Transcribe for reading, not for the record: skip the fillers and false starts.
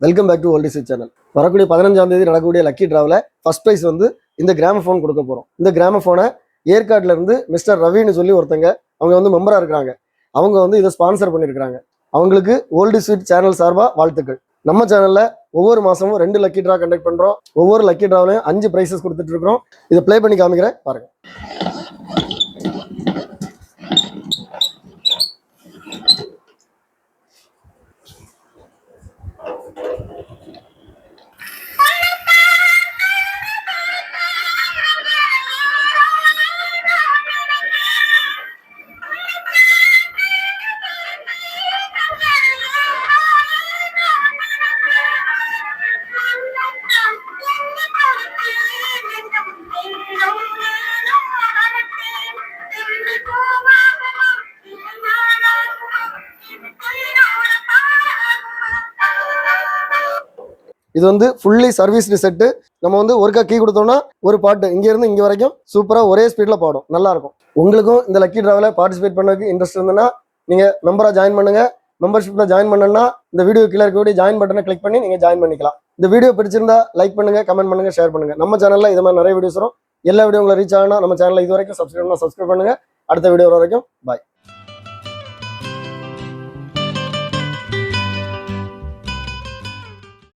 Welcome back to old is channel. வரக்கூடிய 15ஆம் தேதி நடக்கக்கூடிய லக்கி டிராவில் ஃபர்ஸ்ட் ப்ரைஸ் வந்து இந்த கிராமஃபோன் கொடுக்க போகிறோம். இந்த கிராமஃபோனை ஏற்காட்டில் இருந்து மிஸ்டர் ரவின்னு சொல்லி ஒருத்தங்க அவங்க வந்து மெம்பராக இருக்கிறாங்க. அவங்க வந்து இதை ஸ்பான்சர் பண்ணியிருக்கிறாங்க. அவங்களுக்கு ஓல்ட் இஸ் சேனல் சார்பாக வாழ்த்துக்கள். நம்ம சேனலில் ஒவ்வொரு மாதமும் 2 லக்கி ட்ரா கண்டக்ட் பண்ணுறோம். ஒவ்வொரு லக்கி ட்ராவிலையும் 5 ப்ரைஸஸ் கொடுத்துட்டு இருக்கிறோம். இதை ப்ளே பண்ணி காமிக்கிறேன் பாருங்க. இது வந்து ஃபுல்லி சர்வீஸ்டு செட்டு. நம்ம வந்து ஒருக்கா கீ கொடுத்தோம்னா ஒரு பாட்டு இங்கேருந்து இங்கே வரைக்கும் சூப்பராக ஒரே ஸ்பீடில் பாடும், நல்லாயிருக்கும். உங்களுக்கும் இந்த லக்கி ட்ராவில் பார்ட்டிசிபேட் பண்ணதுக்கு இன்ட்ரெஸ்ட் இருந்ததுன்னா நீங்கள் மெம்பராக ஜாயின் பண்ணுங்கள். மெம்பர்ஷிப்பில் ஜாயின் பண்ணணும்னா இந்த வீடியோ கீழே இருக்கக்கூடிய ஜாயின் பட்டனை கிளிக் பண்ணி நீங்கள் ஜாயின் பண்ணிக்கலாம். இந்த வீடியோ பிடிச்சிருந்தா லைக் பண்ணுங்கள், கமெண்ட் பண்ணுங்கள், ஷேர் பண்ணுங்கள். நம்ம சேனலில் இது மாதிரி நிறைய வீடியோஸ் வரும். எல்லா வீடியோ உங்களை ரீச் ஆகணும். நம்ம சேனலில் இது வரைக்கும் சப்ஸ்கிரைப் பண்ணுங்கள். அடுத்த வீடியோ வரைக்கும் பாய்.